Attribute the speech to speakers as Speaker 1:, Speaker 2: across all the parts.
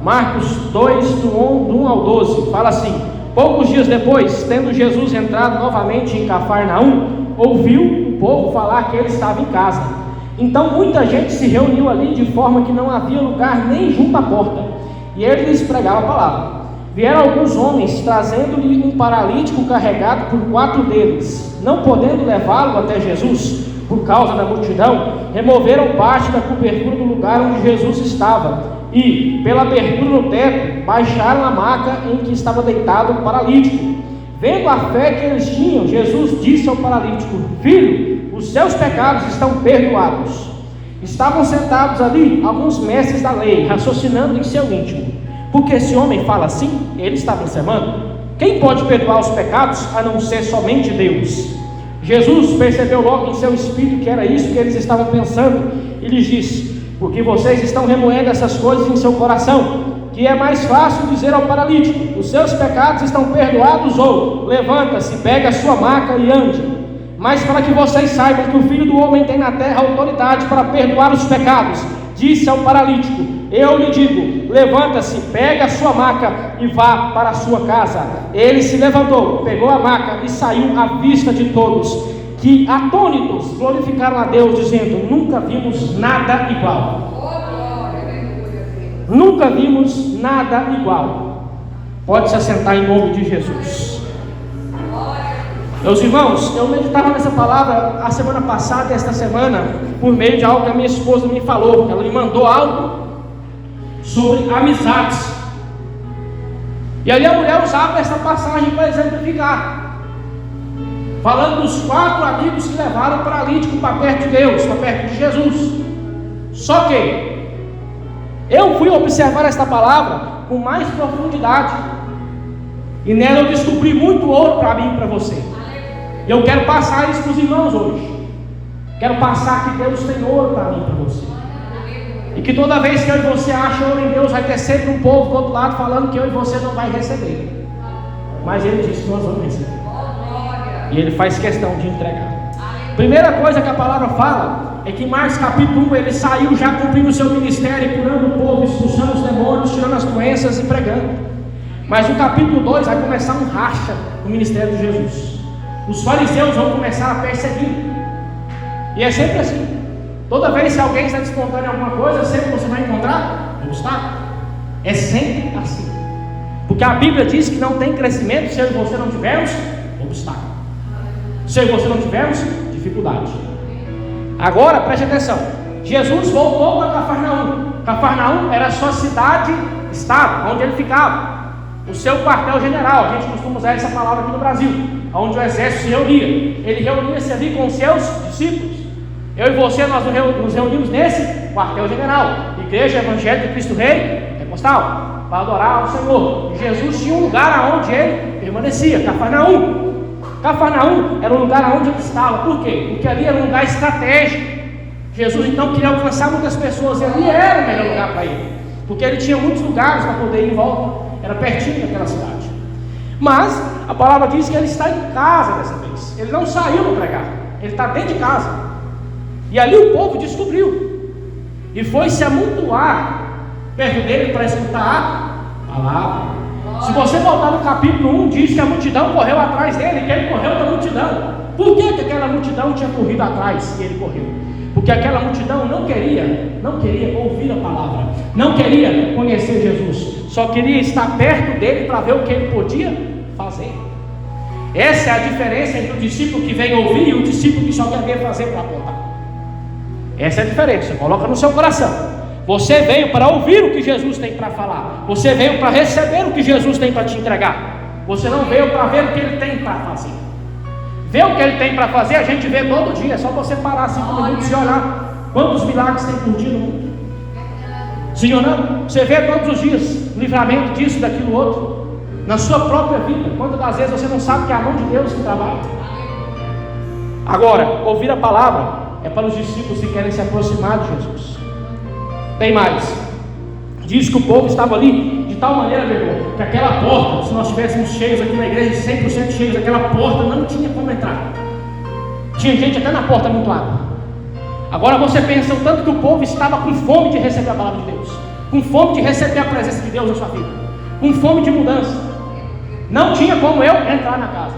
Speaker 1: Marcos 2, do 1 ao 12, fala assim: poucos dias depois, tendo Jesus entrado novamente em Cafarnaum, ouviu o povo falar que ele estava em casa. Então muita gente se reuniu ali, de forma que não havia lugar nem junto à porta, e ele lhes pregava a palavra. Vieram alguns homens, trazendo-lhe um paralítico carregado por 4 deles. Não podendo levá-lo até Jesus, por causa da multidão, removeram parte da cobertura do lugar onde Jesus estava, e, pela abertura no teto, baixaram a maca em que estava deitado o paralítico. Vendo a fé que eles tinham, Jesus disse ao paralítico: filho, os seus pecados estão perdoados. Estavam sentados ali alguns mestres da lei, raciocinando em seu íntimo: porque esse homem fala assim? Ele está blasfemando. Quem pode perdoar os pecados, a não ser somente Deus? Jesus percebeu logo em seu espírito que era isso que eles estavam pensando, e lhes disse: porque vocês estão remoendo essas coisas em seu coração, que é mais fácil dizer ao paralítico: os seus pecados estão perdoados, ou levanta-se, pega a sua maca e ande. Mas para que vocês saibam que o Filho do Homem tem na terra autoridade para perdoar os pecados, disse ao paralítico: eu lhe digo, levanta-se, pega a sua maca e vá para a sua casa. Ele se levantou, pegou a maca e saiu à vista de todos, que atônitos glorificaram a Deus, dizendo: nunca vimos nada igual. Nunca vimos nada igual. Pode se assentar em nome de Jesus. Meus irmãos, eu meditava nessa palavra a semana passada e esta semana, por meio de algo que a minha esposa me falou. Ela me mandou algo sobre amizades, e ali a mulher usava essa passagem para exemplificar, falando dos 4 amigos que levaram o paralítico para perto de Deus, para perto de Jesus. Só que eu fui observar esta palavra com mais profundidade, e nela eu descobri muito ouro para mim e para você. Eu quero passar isso para os irmãos hoje. Quero passar que Deus tem ouro para mim e para você, e que toda vez que eu e você acham ouro em Deus, vai ter sempre um povo do outro lado falando que eu e você não vai receber. Mas Ele disse que nós vamos receber, e Ele faz questão de entregar. Primeira coisa que a palavra fala é que em Marcos capítulo 1 ele saiu já cumprindo o seu ministério, curando o povo, expulsando os demônios, tirando as doenças e pregando. Mas no capítulo 2 vai começar um racha no ministério de Jesus. Os fariseus vão começar a perseguir, e é sempre assim. Toda vez que alguém está despontando em alguma coisa, sempre você vai encontrar obstáculo. É sempre assim, porque a Bíblia diz que não tem crescimento se eu e você não tivermos obstáculo, se eu e você não tivermos dificuldade. Agora preste atenção: Jesus voltou para Cafarnaum. Cafarnaum era a sua cidade, estado, onde ele ficava, o seu quartel-general. A gente costuma usar essa palavra aqui no Brasil, onde o exército se reunia. Ele reunia-se ali com os seus discípulos. Eu e você, nós nos reunimos nesse quartel-general, Igreja Evangélica de Cristo Rei Pentecostal, para adorar ao Senhor. E Jesus tinha um lugar onde ele permanecia, Cafarnaum. Cafarnaum era o lugar onde ele estava. Por quê? Porque ali era um lugar estratégico. Jesus então queria alcançar muitas pessoas, e ali era o melhor lugar para ele, porque ele tinha muitos lugares para poder ir em volta, era pertinho daquela cidade. Mas a palavra diz que ele está em casa dessa vez. Ele não saiu para pregar, ele está dentro de casa. E ali o povo descobriu, e foi se amontoar perto dele para escutar a palavra. Se você voltar no capítulo 1, diz que a multidão correu atrás dele, que ele correu da multidão. Por que aquela multidão tinha corrido atrás e ele correu? Porque aquela multidão não queria ouvir a palavra, não queria conhecer Jesus, só queria estar perto dele para ver o que ele podia fazer. Essa é a diferença entre o discípulo que vem ouvir e o discípulo que só quer ver fazer para apontar. Essa é a diferença. Coloca no seu coração: você veio para ouvir o que Jesus tem para falar, você veio para receber o que Jesus tem para te entregar. Você não veio para ver o que ele tem para fazer. Ver o que ele tem para fazer a gente vê todo dia. É só você parar 5 minutos e olhar quantos milagres tem por dia no mundo. Sim ou não? Você vê todos os dias livramento disso, daquilo, outro, na sua própria vida. Quantas das vezes você não sabe que é a mão de Deus que trabalha? Agora, ouvir a palavra é para os discípulos que querem se aproximar de Jesus. Tem mais. Diz que o povo estava ali de tal maneira, meu irmão, que aquela porta, se nós estivéssemos cheios aqui na igreja, 100% cheios, aquela porta não tinha como entrar. Tinha gente até na porta amontoada. Agora você pensa o tanto que o povo estava com fome de receber a palavra de Deus. com fome de receber a presença de Deus na sua vida, com fome de mudança. Não tinha como eu entrar na casa,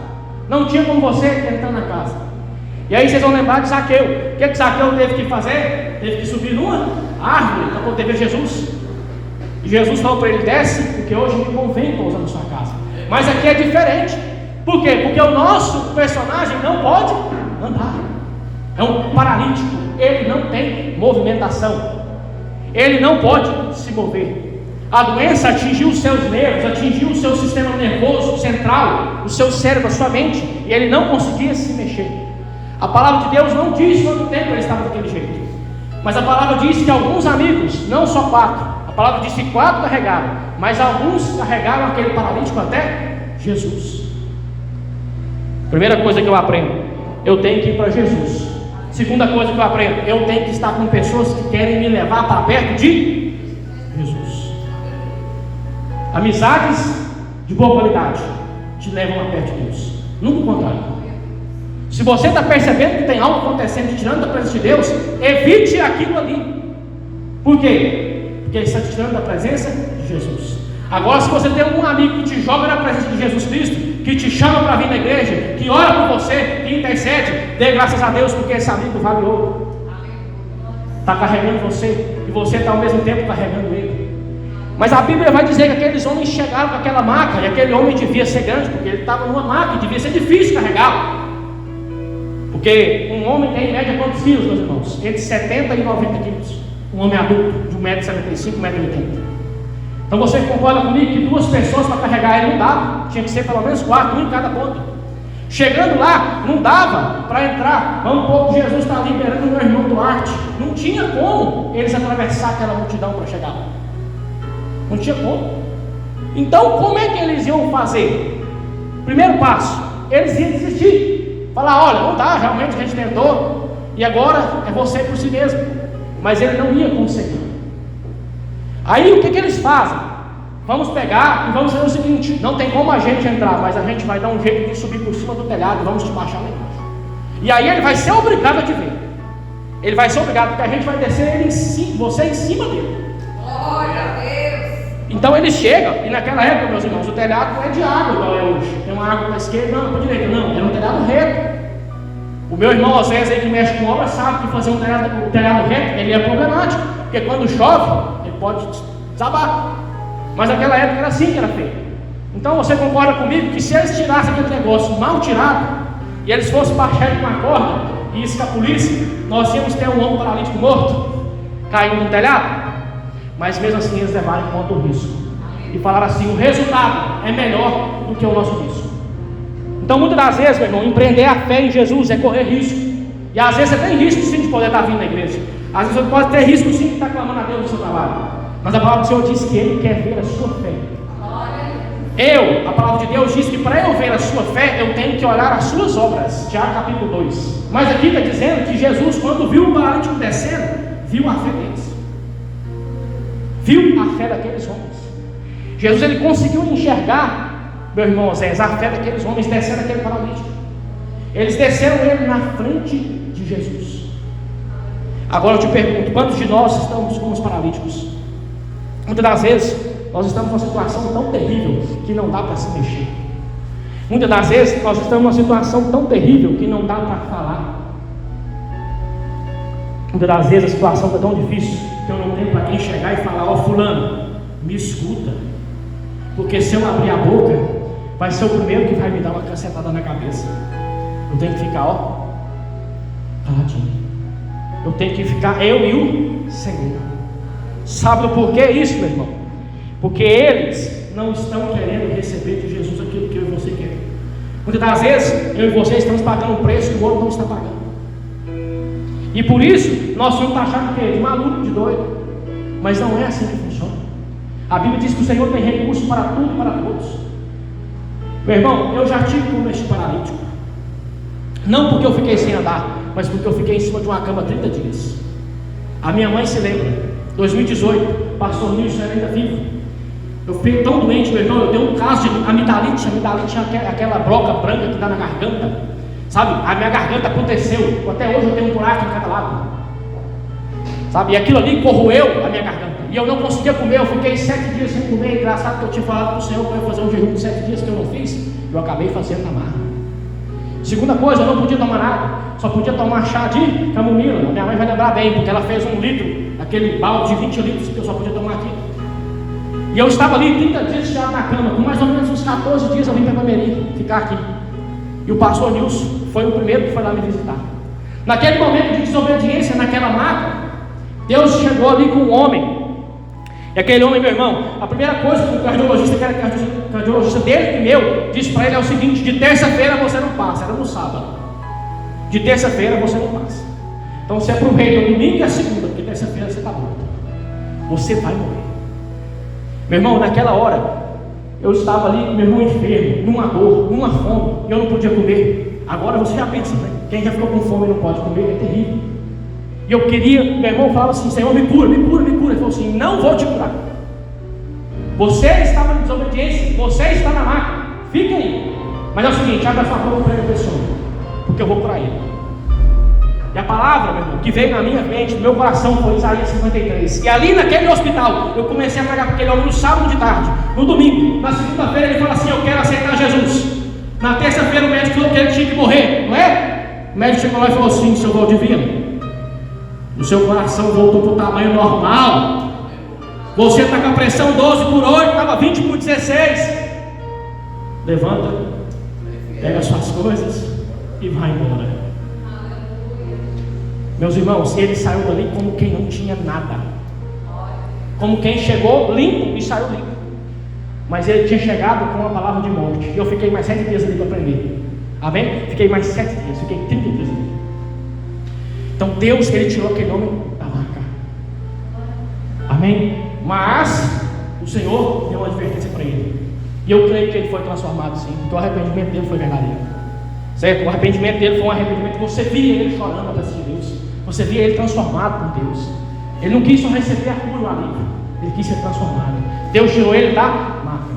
Speaker 1: não tinha como você entrar na casa. E aí vocês vão lembrar de Zaqueu. O que Zaqueu teve que fazer? Teve que subir numa árvore para poder ver Jesus. E Jesus falou para ele: desce, porque hoje me convém pousar na sua casa. Mas aqui é diferente. Por quê? Porque o nosso personagem não pode andar. É um paralítico. Ele não tem movimentação. Ele não pode se mover. A doença atingiu os seus nervos, atingiu o seu sistema nervoso central, o seu cérebro, a sua mente, e ele não conseguia se mexer. A palavra de Deus não diz quanto tempo ele estava daquele jeito, mas a palavra diz que alguns amigos, não só 4, a palavra diz que 4 carregaram, mas alguns carregaram aquele paralítico até Jesus. Primeira coisa que eu aprendo: eu tenho que ir para Jesus. Segunda coisa que eu aprendo: eu tenho que estar com pessoas que querem me levar para perto de Jesus. Amizades de boa qualidade te levam a perto de Deus, nunca o contrário. Se você está percebendo que tem algo acontecendo, te tirando da presença de Deus, evite aquilo ali. Por quê? Porque ele está te tirando da presença de Jesus. Agora, se você tem algum amigo que te joga na presença de Jesus Cristo, que te chama para vir na igreja, que ora por você, que intercede, dê graças a Deus, porque esse amigo vale ouro. Está carregando você, e você está ao mesmo tempo carregando ele. Mas a Bíblia vai dizer que aqueles homens chegaram com aquela maca, e aquele homem devia ser grande, porque ele estava numa maca, e devia ser difícil carregá-lo. Porque um homem tem em média quantos quilos, meus irmãos? Entre 70 e 90 quilos. Um homem adulto de 1,75 m, 1,80 m. Então você concorda comigo que 2 pessoas para carregar ele não dava? Tinha que ser pelo menos 4, um em cada ponta. Chegando lá, não dava para entrar. Vamos pouco, Jesus está liberando o meu irmão Duarte. Não tinha como eles atravessar aquela multidão para chegar lá. Não tinha como. Então como é que eles iam fazer? Primeiro passo, eles iam desistir. Falar: olha, não dá, realmente a gente tentou, e agora é você por si mesmo. Mas ele não ia conseguir. Aí o que eles fazem? Vamos pegar e vamos fazer o seguinte: não tem como a gente entrar, mas a gente vai dar um jeito de subir por cima do telhado e vamos te baixar lá embaixo. E aí ele vai ser obrigado a te ver. Ele vai ser obrigado, porque a gente vai descer ele em cima, você em cima dele. Glória a Deus. Então ele chega, e naquela época, meus irmãos, o telhado não é de água igual é hoje. Tem uma água para a esquerda, não, para a direita, não, era um telhado reto. O meu irmão Osés aí que mexe com obra sabe que fazer um telhado reto, ele é problemático, porque quando chove, ele pode desabar. Mas naquela época era assim que era feito. Então você concorda comigo que se eles tirassem aquele negócio mal tirado, e eles fossem baixar com uma corda e escapulissem, nós íamos ter um homem paralítico morto, caindo no telhado? Mas mesmo assim eles levaram em conta o risco e falaram assim: o resultado é melhor do que o nosso risco. Então muitas das vezes, meu irmão, empreender a fé em Jesus é correr risco. E às vezes você tem risco sim de poder estar vindo na igreja. Às vezes você pode ter risco sim de estar clamando a Deus no seu trabalho. Mas a palavra do Senhor diz que Ele quer ver a sua fé. A palavra de Deus diz que para eu ver a sua fé, eu tenho que olhar as suas obras. Tiago capítulo 2. Mas aqui está dizendo que Jesus, quando viu o paralítico descendo, viu a fé deles. Viu a fé daqueles homens. Jesus, ele conseguiu enxergar, meu irmão Osés, a fé daqueles homens descendo aquele paralítico. Eles desceram ele na frente de Jesus. Agora eu te pergunto: quantos de nós estamos como os paralíticos? Muitas das vezes nós estamos numa situação tão terrível que não dá para se mexer. Muitas das vezes nós estamos numa situação tão terrível que não dá para falar. Muitas das vezes a situação está tão difícil que eu não tenho para quem chegar e falar: ó fulano, me escuta. Porque se eu abrir a boca, vai ser o primeiro que vai me dar uma cacetada na cabeça. Eu tenho que ficar, ó, caladinho. Eu tenho que ficar eu e o Senhor. Sabe o porquê isso, meu irmão? Porque eles não estão querendo receber de Jesus aquilo que eu e você queremos. Muitas das vezes, eu e você estamos pagando um preço que o outro não está pagando. E por isso, nós somos taxados de maluco, de doido. Mas não é assim que funciona. A Bíblia diz que o Senhor tem recursos para tudo e para todos. Meu irmão, eu já tive como este paralítico. Não porque eu fiquei sem andar, mas porque eu fiquei em cima de uma cama 30 dias. A minha mãe se lembra, 2018, pastor Nilson era ainda vivo. Eu fiquei tão doente, meu irmão, eu tenho um caso de amidalite. A amidalite é aquela broca branca que dá na garganta. Sabe, a minha garganta aconteceu. Até hoje eu tenho um buraco em cada lado. Sabe, e aquilo ali corroeu a minha garganta. e eu não conseguia comer. Eu fiquei 7 dias sem comer. Engraçado que eu tinha falado para o Senhor que eu ia fazer um jejum de 7 dias que eu não fiz. Eu acabei fazendo na marra. Segunda coisa, eu não podia tomar nada, só podia tomar chá de camomila. Minha mãe vai lembrar bem, porque ela fez 1 litro, aquele balde de 20 litros que eu só podia tomar aqui. E eu estava ali 30 dias já na cama, com mais ou menos uns 14 dias eu vim para Pameri ficar aqui. E o pastor Nilson foi o primeiro que foi lá me visitar. Naquele momento de desobediência, naquela maca, Deus chegou ali com um homem. E aquele homem, meu irmão, a primeira coisa que o cardiologista, que era cardiologista dele e meu, disse para ele é o seguinte: de terça-feira você não passa. Era no sábado. De terça-feira você não passa. Então você aproveita o domingo e a segunda, porque terça-feira você está morto. Você vai morrer. Meu irmão, naquela hora, eu estava ali, meu irmão, enfermo, numa dor, numa fome, e eu não podia comer. Agora você já pensa, né? Quem já ficou com fome e não pode comer, é terrível. E eu queria, meu irmão falava assim: Senhor, me cura, me cura, me cura. Ele falou assim: não vou te curar. Você estava em desobediência, você está na maca, fica aí. Mas é o seguinte, abre a sua boca para a pessoa, porque eu vou curar ele. E a palavra, meu irmão, que veio na minha mente, no meu coração, foi Isaías 53. E ali naquele hospital, eu comecei a pregar para aquele homem no sábado de tarde, no domingo. Na segunda-feira ele fala assim: eu quero aceitar Jesus. Na terça-feira o médico falou que ele tinha que morrer, não é? O médico chegou lá e falou assim: seu Valdivino, o seu coração voltou para o tamanho normal. Você está com a pressão 12/8, estava 20/16. Levanta, pega as suas coisas e vai embora. Meus irmãos, ele saiu dali como quem não tinha nada, como quem chegou limpo e saiu limpo. Mas ele tinha chegado com uma palavra de morte. E eu fiquei mais 7 dias ali para aprender. Amém? Fiquei mais 7 dias, fiquei 30 dias ali. Então Deus, ele tirou aquele homem da maca. Amém? Mas o Senhor deu uma advertência para ele. E eu creio que ele foi transformado sim, porque o arrependimento dele foi verdadeiro. Certo? O arrependimento dele foi um arrependimento que você via ele chorando na presença de Deus. Você via ele transformado por Deus. Ele não quis só receber a cura e o alívio, ele quis ser transformado. Deus tirou ele da maca.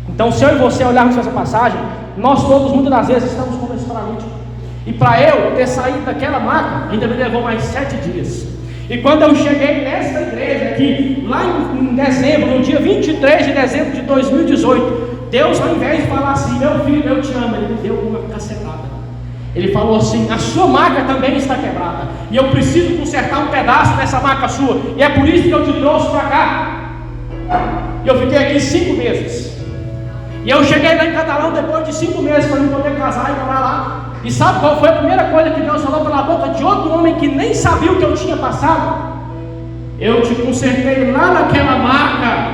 Speaker 1: Então, se eu e você olharmos essa passagem, nós todos muitas das vezes estamos como esse paralítico. E para eu ter saído daquela maca, ainda me levou mais 7 dias. E quando eu cheguei nesta igreja aqui, lá em dezembro, no dia 23 de dezembro de 2018, Deus, ao invés de falar assim: meu filho, eu te amo, ele me deu uma cacetada. Ele falou assim: a sua maca também está quebrada, e eu preciso consertar um pedaço dessa maca sua, e é por isso que eu te trouxe para cá. E eu fiquei aqui 5 meses. E eu cheguei lá em Catalão depois de 5 meses para eu poder casar e morar lá. E sabe qual foi a primeira coisa que Deus falou pela boca de outro homem que nem sabia o que eu tinha passado? Eu te consertei lá naquela maca.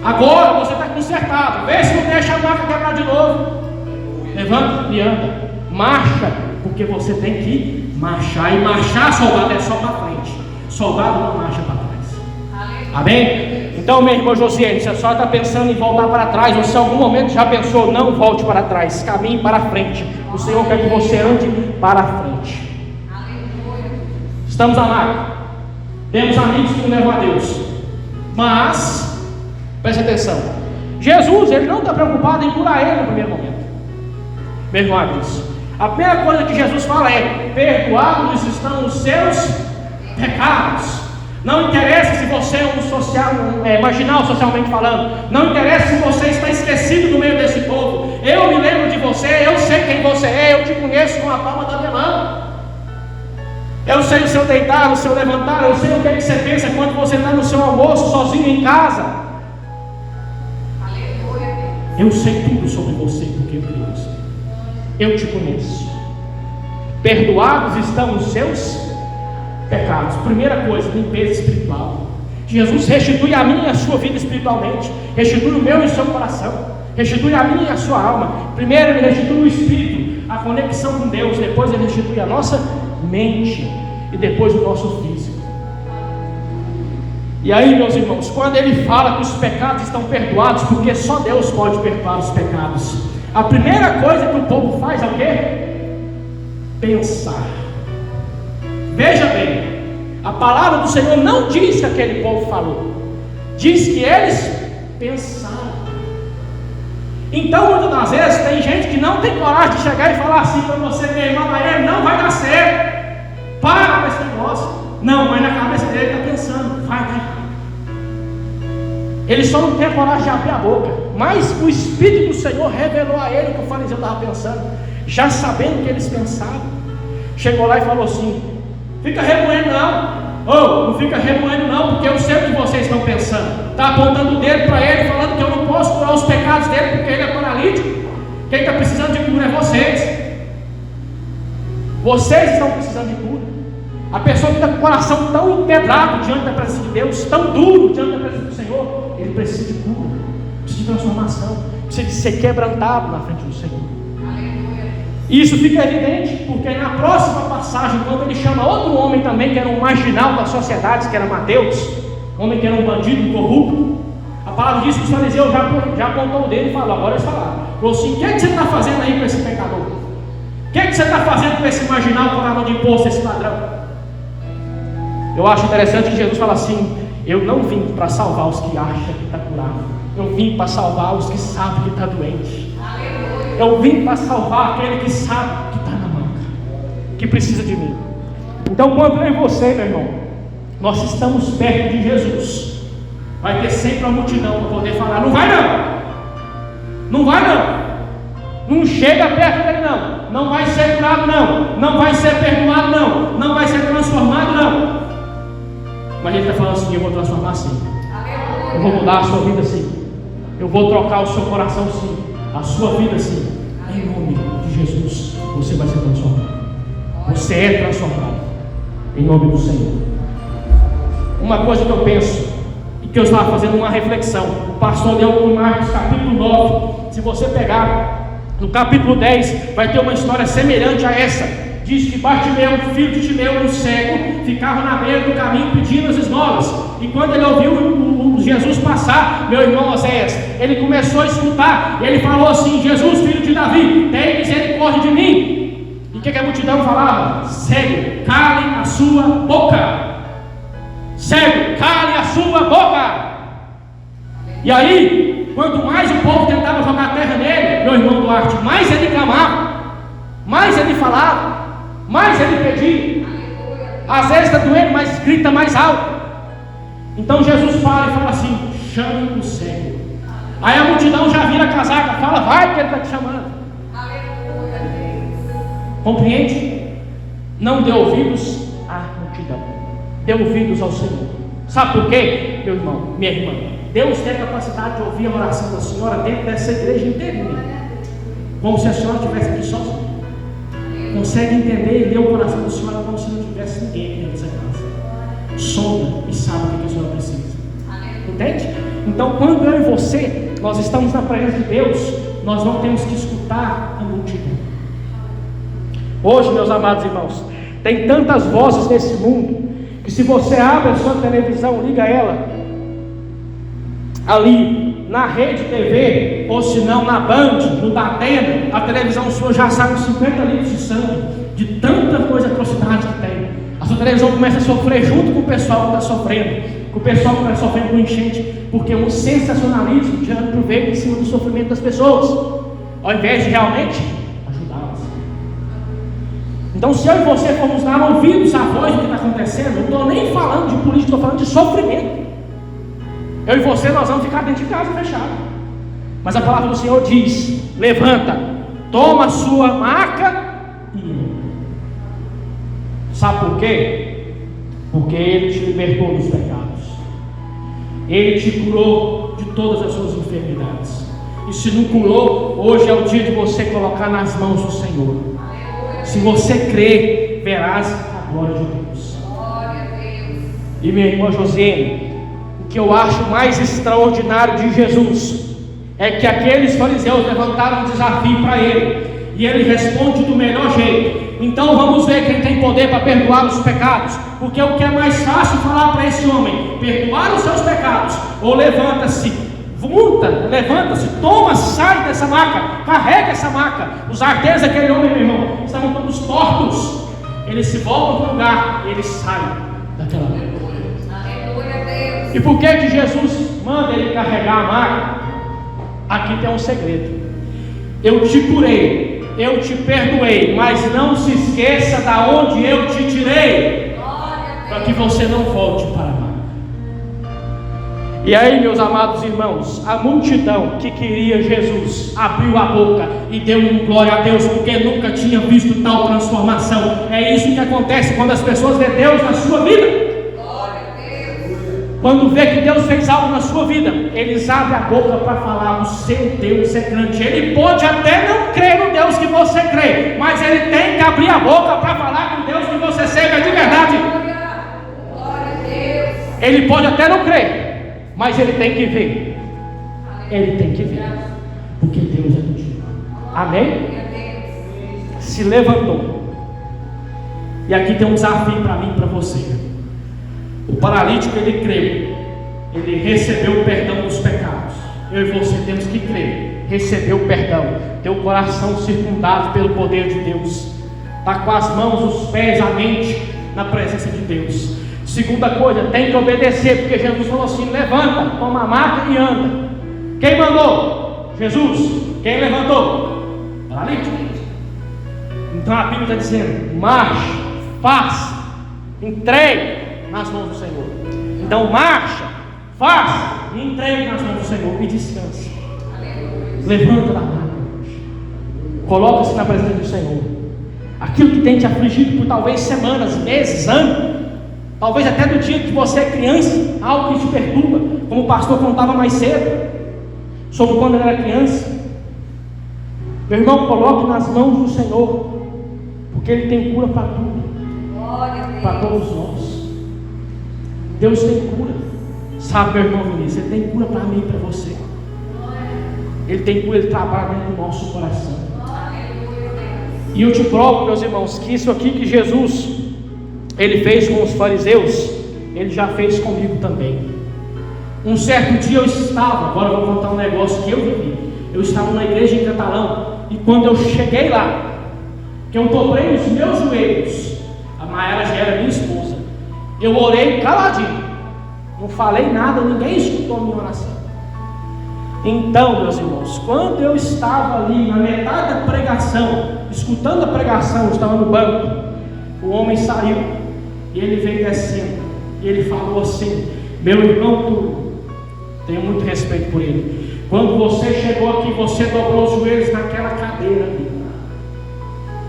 Speaker 1: Agora você está consertado. Vê se não deixa a maca quebrar de novo. Levanta e anda. Marcha, porque você tem que marchar. E marchar, soldado, é só para frente. Soldado não marcha para trás. Amém? Então, meu irmão Josiane, se a senhora está pensando em voltar para trás, ou se em algum momento já pensou, não volte para trás, caminhe para frente. O Senhor quer que você ande para frente. Estamos amados. Temos amigos que não levam a Deus. Mas, preste atenção, Jesus, ele não está preocupado em curar ele no primeiro momento. Meu irmão, amigos, a primeira coisa que Jesus fala é: perdoados estão os seus pecados. Não interessa se você é marginal socialmente falando. Não interessa se você está esquecido no meio desse povo. Eu me lembro de você, eu sei quem você é, eu te conheço com a palma da minha mão. Eu sei o seu deitar, o seu levantar, eu sei o que é que você pensa quando você está no seu almoço sozinho em casa. Eu sei tudo sobre você porque eu criei você. Eu te conheço. Perdoados estão os seus pecados. Primeira coisa, limpeza espiritual. Jesus restitui a minha e a sua vida espiritualmente. Restitui o meu e o seu coração. Restitui a minha e a sua alma. Primeiro ele restitui o espírito, a conexão com Deus. Depois ele restitui a nossa mente. E depois o nosso físico. E aí, meus irmãos, quando ele fala que os pecados estão perdoados, porque só Deus pode perdoar os pecados, a primeira coisa que o povo faz é o quê? Pensar. Veja bem, a palavra do Senhor não diz que aquele povo falou, diz que eles pensaram. Então, muitas das vezes, tem gente que não tem coragem de chegar e falar assim para você: meu irmão, não vai dar certo, para com esse negócio. Não, mas na cabeça dele está pensando: vai dar errado. Ele só não tem a coragem de abrir a boca. Mas o Espírito do Senhor revelou a ele o que o fariseu estava pensando, já sabendo o que eles pensavam. Chegou lá e falou assim: fica remoendo não, não fica remoendo não, porque eu sei o que vocês estão pensando. Está apontando o dedo para ele, falando que eu não posso curar os pecados dele, porque ele é paralítico. Quem está precisando de cura é vocês. Vocês estão precisando de cura. A pessoa que está com o coração tão empedrado diante da presença de Deus, tão duro diante da presença do Senhor, ele precisa de cura, precisa de transformação, precisa de ser quebrantado na frente do Senhor. E isso fica evidente, porque na próxima passagem, quando ele chama outro homem também, que era um marginal da sociedade, que era Mateus, homem que era um bandido, um corrupto, a palavra diz que os fariseus já apontou o dedo e falou: agora eles falaram. Falou assim: o que é que você está fazendo aí com esse pecador? O que é que você está fazendo com esse marginal, cobrador de imposto, esse ladrão? Eu acho interessante que Jesus fala assim: eu não vim para salvar os que acham que está curado, eu vim para salvar os que sabem que está doente. Eu vim para salvar aquele que sabe que está na manca, que precisa de mim. Então, quando eu e você, meu irmão, nós estamos perto de Jesus, vai ter sempre uma multidão para poder falar: não vai não, não vai não, não chega perto dele não, não vai ser curado não, não vai ser perdoado não, não vai ser transformado não. Mas ele está falando assim: eu vou transformar sim, eu vou mudar a sua vida sim, eu vou trocar o seu coração sim, a sua vida sim. Em nome de Jesus, você vai ser transformado, você é transformado, em nome do Senhor. Uma coisa que eu penso, e que eu estava fazendo uma reflexão, o pastor leu em Marcos capítulo 9, se você pegar no capítulo 10, vai ter uma história semelhante a essa. Diz que Bartimeu, filho de Timeu, o cego, ficava na beira do caminho pedindo as esmolas. E quando ele ouviu o Jesus passar, meu irmão Oséias, ele começou a escutar. E ele falou assim: Jesus, filho de Davi, tem misericórdia de mim. E o que a multidão falava? Cego, cale a sua boca. Cego, cale a sua boca. E aí, quanto mais o povo tentava jogar terra nele, meu irmão Duarte, mais ele clamava, mais ele falava, mais ele pedia. Às vezes está doendo, mas grita mais alto. Então Jesus fala e fala assim: chame o cego. Aí a multidão já vira a casaca, fala: vai que ele está te chamando. Compreende? Não dê ouvidos à multidão, dê ouvidos ao Senhor. Sabe por quê, meu irmão, minha irmã? Deus tem a capacidade de ouvir a oração da senhora dentro dessa igreja inteirinha, como se a senhora estivesse aqui sozinha. Consegue entender e ler o coração da senhora como se não tivesse ninguém aqui nessa casa. Sonda e sabe o que a senhora precisa. Entende? Então, quando eu e você, nós estamos na presença de Deus, nós não temos que escutar a multidão. Hoje, meus amados irmãos, tem tantas vozes nesse mundo, que se você abre a sua televisão, liga ela ali na Rede TV, ou se não na Band, no Datena, a televisão sua já sai com 50 litros de sangue, de tanta coisa, atrocidade que tem. A sua televisão começa a sofrer junto com o pessoal que está sofrendo, com o pessoal que está sofrendo com enchente, porque um sensacionalismo já aproveita em cima do sofrimento das pessoas, ao invés de realmente ajudá-las. Então, se eu e você formos dar ouvidos à voz do que está acontecendo, não estou nem falando de política, estou falando de sofrimento. Eu e você, nós vamos ficar dentro de casa fechado. Mas a palavra do Senhor diz: levanta, toma a sua maca e anda. Sabe por quê? Porque Ele te libertou dos pecados, Ele te curou de todas as suas enfermidades. E se não curou, hoje é o dia de você colocar nas mãos do Senhor. Se você crer, verás a glória de Deus. E minha irmã Josiane, o que eu acho mais extraordinário de Jesus é que aqueles fariseus levantaram um desafio para ele, e ele responde do melhor jeito. Então vamos ver quem tem poder para perdoar os pecados, porque o que é mais fácil falar para esse homem: perdoar os seus pecados, ou levanta-se, levanta-se, toma, sai dessa maca, carrega essa maca. Os arqueiros daquele homem, meu irmão, estavam todos tortos. Eles se voltam para o lugar e eles saem daquela maca. E por que que Jesus manda ele carregar a maca? Aqui tem um segredo: eu te curei, eu te perdoei, mas não se esqueça da onde eu te tirei, para que você não volte para a maca. E aí, meus amados irmãos, a multidão que queria Jesus abriu a boca e deu glória a Deus, porque nunca tinha visto tal transformação. É isso que acontece quando as pessoas vê Deus na sua vida. Quando vê que Deus fez algo na sua vida, eles abrem a boca para falar: o seu Deus é grande. Ele pode até não crer no Deus que você crê, mas ele tem que abrir a boca para falar com o Deus que você serve de verdade. Ele pode até não crer, mas ele tem que ver. Ele tem que ver, porque Deus é contigo. Amém? Se levantou. E aqui tem um desafio para mim e para você. O paralítico, ele creu, ele recebeu o perdão dos pecados. Eu e você temos que crer, receber o perdão, ter o coração circundado pelo poder de Deus, estar com as mãos, os pés, a mente na presença de Deus. Segunda coisa, tem que obedecer, porque Jesus falou assim: levanta, toma a maca e anda. Quem mandou? Jesus. Quem levantou? Paralítico. Então a Bíblia está dizendo: marche, faça, entregue nas mãos do Senhor. Então marcha, faça e entregue nas mãos do Senhor e descanse. Levanta da maca, coloca-se na presença do Senhor. Aquilo que tem te afligido por talvez semanas, meses, anos, talvez até do dia que você é criança, algo que te perturba, como o pastor contava mais cedo, sobre quando ele era criança. Meu irmão, coloque nas mãos do Senhor, porque Ele tem cura para tudo, para todos nós. Deus tem cura. Sabe, meu irmão Vinícius, Ele tem cura para mim e para você. Ele tem cura, Ele trabalha dentro do nosso coração. E eu te provo, meus irmãos, que isso aqui que Jesus Ele fez com os fariseus, Ele já fez comigo também. Um certo dia eu estava, agora eu vou contar um negócio que eu vivi. Eu estava numa igreja em Catalão, e quando eu cheguei lá, que eu dobrei os meus joelhos, a Maera já era minha esposa, eu orei caladinho, não falei nada, ninguém escutou a minha oração. Então, meus irmãos, quando eu estava ali na metade da pregação, escutando a pregação, eu estava no banco, o homem saiu e ele veio descendo e ele falou assim: meu irmão Túlio, tenho muito respeito por ele, quando você chegou aqui, você dobrou os joelhos naquela cadeira ali,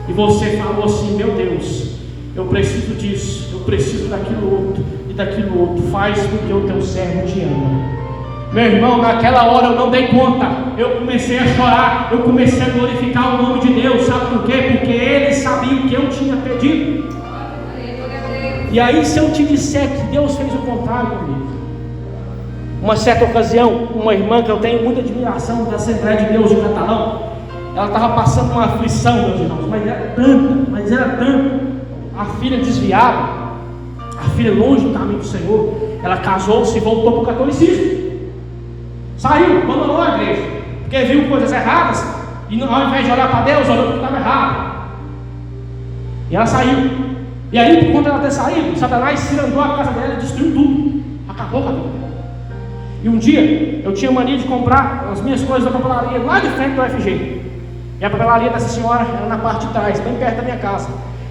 Speaker 1: e você falou assim: meu Deus, eu preciso disso, eu preciso daquilo outro e daquilo outro, faz porque o teu servo te ama. Meu irmão, naquela hora eu não dei conta, eu comecei a chorar, eu comecei a glorificar o nome de Deus. Sabe por quê? Porque Ele sabia o que eu tinha pedido. E aí, se eu te disser que Deus fez o contrário comigo, uma certa ocasião, uma irmã que eu tenho muita admiração da Assembleia de Deus de Catalão, ela estava passando uma aflição, meus irmãos, mas era tanto, a filha desviada, a filha longe do caminho do Senhor, ela casou-se e voltou para o catolicismo, saiu, abandonou a igreja, porque viu coisas erradas, e ao invés de olhar para Deus, olhou para o que estava errado, e ela saiu. E aí, por conta dela ter saído, Satanás cirandou a casa dela e destruiu tudo, acabou com a vida dela. E um dia, eu tinha mania de comprar as minhas coisas na papelaria lá de frente do FG, e a papelaria dessa senhora era na parte de trás, bem perto da minha casa.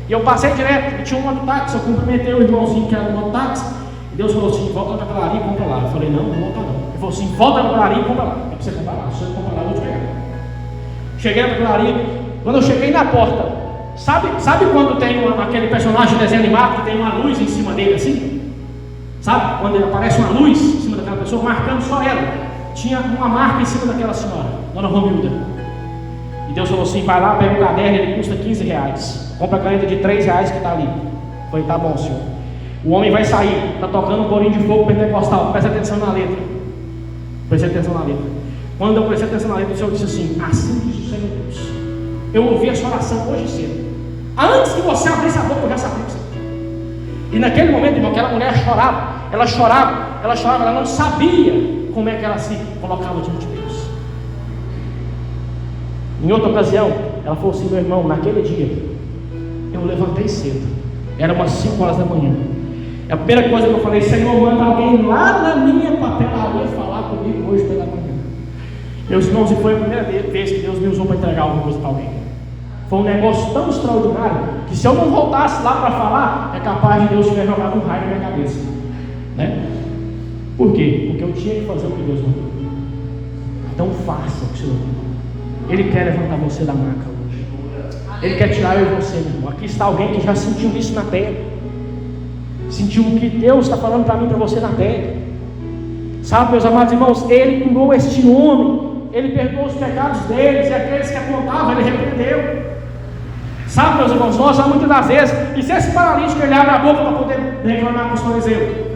Speaker 1: E eu passei direto, e tinha um mototáxi, eu cumprimentei o irmãozinho que era no mototáxi, e Deus falou assim: volta na papelaria e compra lá. Eu falei: não, não vou voltar não. Ele falou assim: volta na papelaria e compra lá. É para você comprar lá, se você comprar lá, eu vou te pegar. Cheguei na papelaria, quando eu cheguei na porta, sabe quando tem aquele personagem de desenho animado que tem uma luz em cima dele assim? Sabe? Quando aparece uma luz em cima daquela pessoa, marcando só ela. Tinha uma marca em cima daquela senhora, Dona Romilda. E Deus falou assim: vai lá, pega um caderno, ele custa R$15. Compra a caneta de R$3 que está ali. Eu falei: tá bom, senhor. O homem vai sair, está tocando um corinho de fogo pentecostal. Presta atenção na letra. Presta atenção na letra. Quando eu prestei atenção na letra, o Senhor disse assim: assim diz o Senhor Deus. Eu ouvi a sua oração hoje cedo. Antes que você abrisse a boca, eu já sabia que você. E naquele momento, irmão, aquela mulher chorava, ela não sabia como é que ela se colocava diante de Deus. Em outra ocasião, ela falou assim: meu irmão, naquele dia, eu levantei cedo, era umas 5 horas da manhã. A primeira coisa que eu falei: Senhor, manda alguém lá na minha papelaria falar comigo hoje pela manhã. Meus irmãos, e foi a primeira vez que Deus me usou para entregar alguma coisa para alguém. Foi um negócio tão extraordinário que se eu não voltasse lá para falar, é capaz de Deus tiver jogado um raio na minha cabeça, né? Por quê? Porque eu tinha que fazer o que Deus mandou. Então faça o que o Senhor mandou. Ele quer levantar você da maca hoje. Ele quer tirar eu e você, meu irmão. Aqui está alguém que já sentiu isso na pele. Sentiu o que Deus está falando para mim e para você na pele. Sabe, meus amados irmãos, Ele curou este homem. Ele perdoou os pecados deles, e aqueles que apontavam, Ele repreendeu. Sabe, meus irmãos, nós muitas das vezes, e se esse paralítico ele abre a boca para poder reclamar com os fariseus,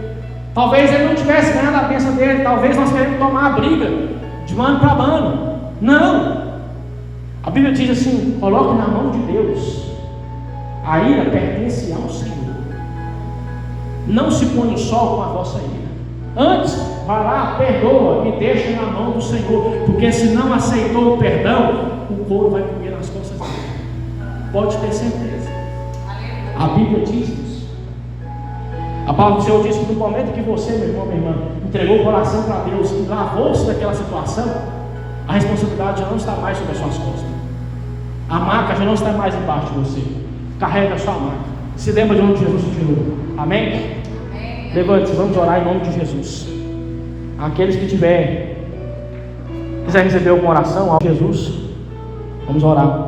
Speaker 1: talvez ele não tivesse ganhado a bênção dele, talvez nós queremos tomar a briga de mano para mano. Não! A Bíblia diz assim: coloque na mão de Deus, a ira pertence ao Senhor. Não se põe o sol com a vossa ira. Antes, vá lá, perdoa e deixa na mão do Senhor, porque se não aceitou o perdão, o couro vai comer nas costas dele. Pode ter certeza. A Bíblia diz isso. A palavra do Senhor diz que no momento que você, meu irmão, minha irmã, entregou o coração para Deus e lavou-se daquela situação, a responsabilidade já não está mais sobre as suas costas. A maca já não está mais embaixo de você. Carrega a sua maca. Se lembra de onde Jesus te tirou. Amém? Levante-se, vamos orar em nome de Jesus. Aqueles que quiserem receber alguma oração, Jesus, vamos orar.